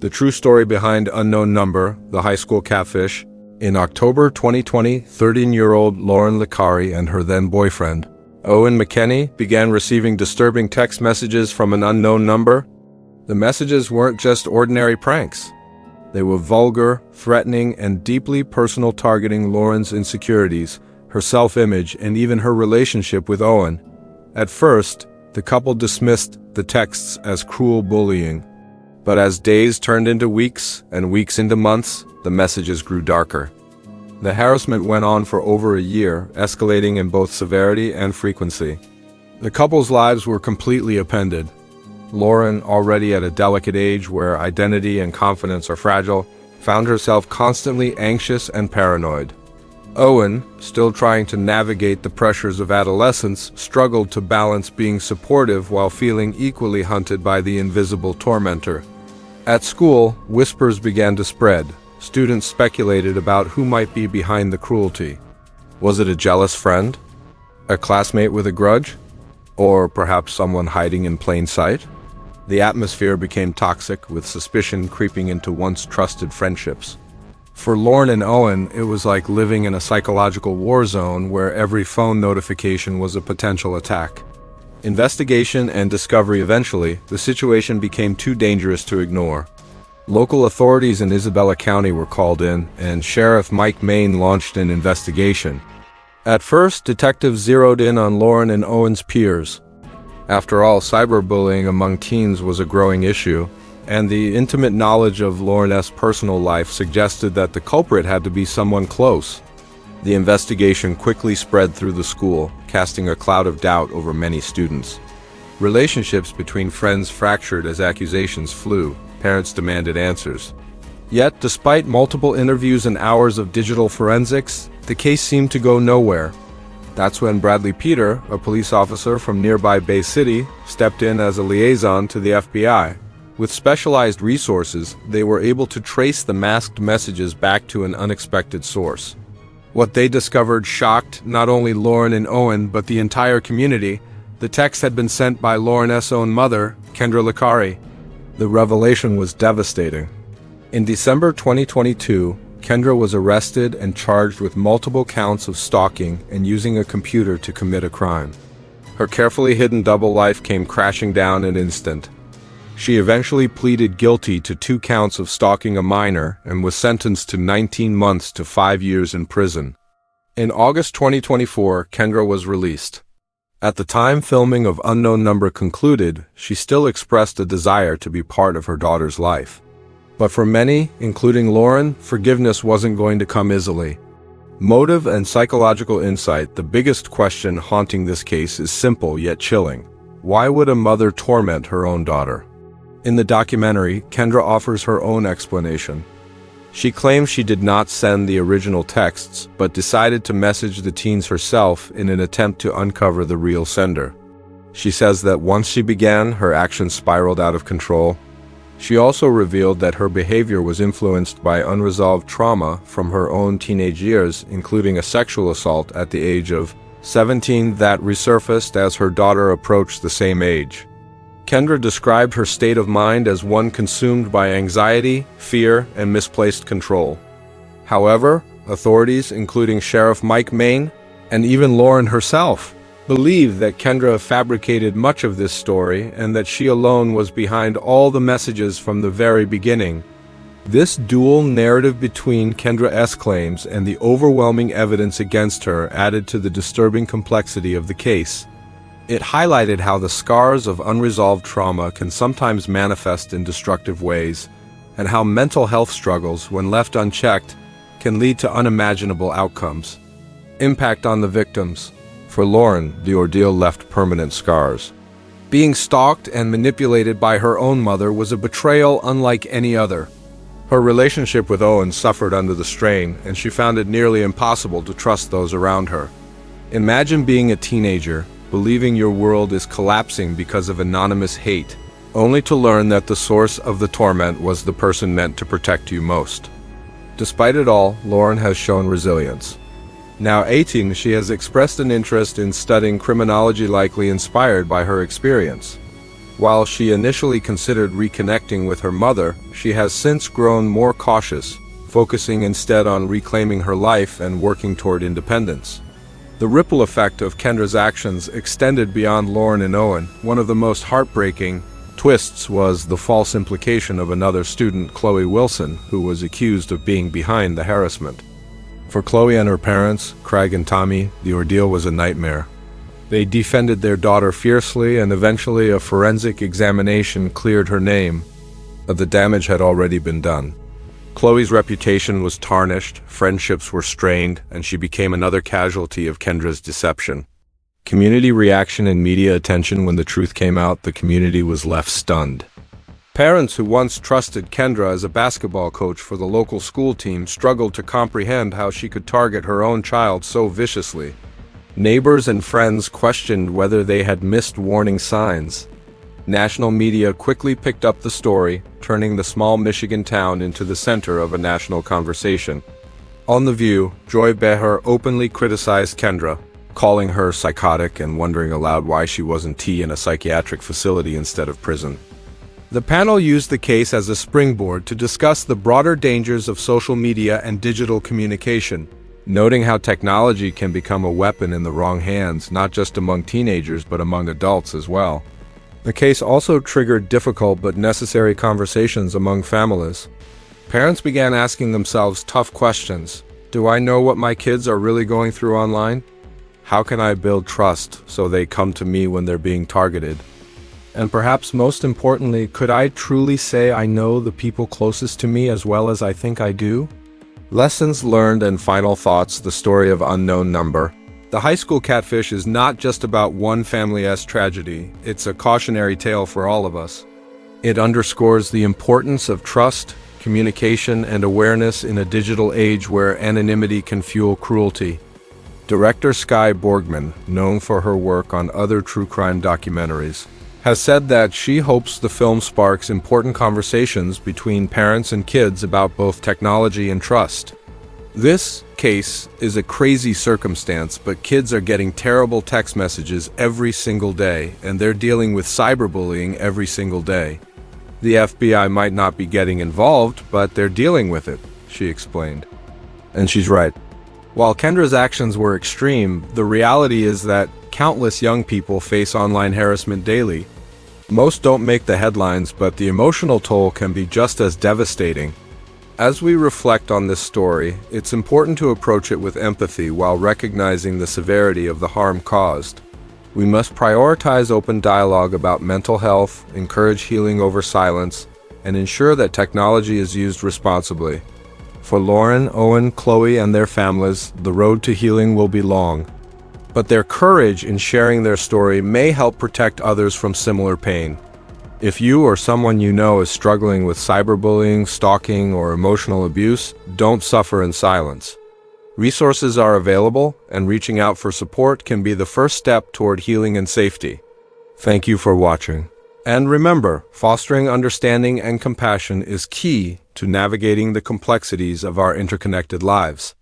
The true story behind Unknown Number, the High School Catfish. In October 2020, 13-year-old Lauryn Licari and her then-boyfriend, Owen McKenny, began receiving disturbing text messages from an unknown number. The messages weren't just ordinary pranks. They were vulgar, threatening, and deeply personal, targeting Lauryn's insecurities, her self-image, and even her relationship with Owen. At first, the couple dismissed the texts as cruel bullying. But as days turned into weeks and weeks into months, the messages grew darker. The harassment went on for over a year, escalating in both severity and frequency. The couple's lives were completely upended. Lauryn, already at a delicate age where identity and confidence are fragile, found herself constantly anxious and paranoid. Owen, still trying to navigate the pressures of adolescence, struggled to balance being supportive while feeling equally hunted by the invisible tormentor. At school, whispers began to spread. Students speculated about who might be behind the cruelty. Was it a jealous friend? A classmate with a grudge? Or perhaps someone hiding in plain sight? The atmosphere became toxic, with suspicion creeping into once trusted friendships. For Lauryn and Owen, it was like living in a psychological war zone where every phone notification was a potential attack. Investigation and discovery. Eventually, the situation became too dangerous to ignore. Local authorities in Isabella County were called in, and Sheriff Mike Main launched an investigation. At first, detectives zeroed in on Lauryn and Owen's peers. After all, cyberbullying among teens was a growing issue, and the intimate knowledge of Lauryn's personal life suggested that the culprit had to be someone close. The investigation quickly spread through the school, casting a cloud of doubt over many students. Relationships between friends fractured as accusations flew. Parents demanded answers. Yet, despite multiple interviews and hours of digital forensics, the case seemed to go nowhere. That's when Bradley Peter, a police officer from nearby Beal City, stepped in as a liaison to the FBI. With specialized resources, they were able to trace the masked messages back to an unexpected source. What they discovered shocked not only Lauryn and Owen, but the entire community. The text had been sent by Lauryn's own mother, Kendra Licari. The revelation was devastating. In December 2022, Kendra was arrested and charged with multiple counts of stalking and using a computer to commit a crime. Her carefully hidden double life came crashing down in an instant. She eventually pleaded guilty to 2 counts of stalking a minor and was sentenced to 19 months to 5 years in prison. In August 2024, Kendra was released. At the time filming of Unknown Number concluded, she still expressed a desire to be part of her daughter's life. But for many, including Lauryn, forgiveness wasn't going to come easily. Motive and psychological insight. The biggest question haunting this case is simple yet chilling. Why would a mother torment her own daughter? In the documentary, Kendra offers her own explanation. She claims she did not send the original texts, but decided to message the teens herself in an attempt to uncover the real sender. She says that once she began, her actions spiraled out of control. She also revealed that her behavior was influenced by unresolved trauma from her own teenage years, including a sexual assault at the age of 17 that resurfaced as her daughter approached the same age. Kendra described her state of mind as one consumed by anxiety, fear, and misplaced control. However, authorities, including Sheriff Mike Main, and even Lauryn herself, believe that Kendra fabricated much of this story and that she alone was behind all the messages from the very beginning. This dual narrative between Kendra's claims and the overwhelming evidence against her added to the disturbing complexity of the case. It highlighted how the scars of unresolved trauma can sometimes manifest in destructive ways, and how mental health struggles, when left unchecked, can lead to unimaginable outcomes. Impact on the victims. For Lauryn, the ordeal left permanent scars. Being stalked and manipulated by her own mother was a betrayal unlike any other. Her relationship with Owen suffered under the strain, and she found it nearly impossible to trust those around her. Imagine being a teenager, believing your world is collapsing because of anonymous hate, only to learn that the source of the torment was the person meant to protect you most. Despite it all, Lauryn has shown resilience. Now 18, she has expressed an interest in studying criminology, likely inspired by her experience. While she initially considered reconnecting with her mother, she has since grown more cautious, focusing instead on reclaiming her life and working toward independence. The ripple effect of Kendra's actions extended beyond Lauryn and Owen. One of the most heartbreaking twists was the false implication of another student, Chloe Wilson, who was accused of being behind the harassment. For Chloe and her parents, Craig and Tommy, the ordeal was a nightmare. They defended their daughter fiercely, and eventually a forensic examination cleared her name, but the damage had already been done. Chloe's reputation was tarnished, friendships were strained, and she became another casualty of Kendra's deception. Community reaction and media attention. When the truth came out, the community was left stunned. Parents who once trusted Kendra as a basketball coach for the local school team struggled to comprehend how she could target her own child so viciously. Neighbors and friends questioned whether they had missed warning signs. National media quickly picked up the story, turning the small Michigan town into the center of a national conversation. On The View, Joy Behar openly criticized Kendra, calling her psychotic and wondering aloud why she wasn't in a psychiatric facility instead of prison. The panel used the case as a springboard to discuss the broader dangers of social media and digital communication, noting how technology can become a weapon in the wrong hands, not just among teenagers but among adults as well. The case also triggered difficult but necessary conversations among families. Parents began asking themselves tough questions. Do I know what my kids are really going through online? How can I build trust so they come to me when they're being targeted? And perhaps most importantly, could I truly say I know the people closest to me as well as I think I do? Lessons learned and final thoughts. The story of unknown number. The High School Catfish is not just about one family's tragedy, it's a cautionary tale for all of us. It underscores the importance of trust, communication, and awareness in a digital age where anonymity can fuel cruelty. Director Skye Borgman, known for her work on other true crime documentaries, has said that she hopes the film sparks important conversations between parents and kids about both technology and trust. This case is a crazy circumstance, but kids are getting terrible text messages every single day, and they're dealing with cyberbullying every single day. The FBI might not be getting involved, but they're dealing with it, she explained. And she's right. While Kendra's actions were extreme, the reality is that countless young people face online harassment daily. Most don't make the headlines, but the emotional toll can be just as devastating. As we reflect on this story, it's important to approach it with empathy while recognizing the severity of the harm caused. We must prioritize open dialogue about mental health, encourage healing over silence, and ensure that technology is used responsibly. For Lauryn, Owen, Chloe, and their families, the road to healing will be long. But their courage in sharing their story may help protect others from similar pain. If you or someone you know is struggling with cyberbullying, stalking, or emotional abuse, don't suffer in silence. Resources are available, and reaching out for support can be the first step toward healing and safety. Thank you for watching. And remember, fostering understanding and compassion is key to navigating the complexities of our interconnected lives.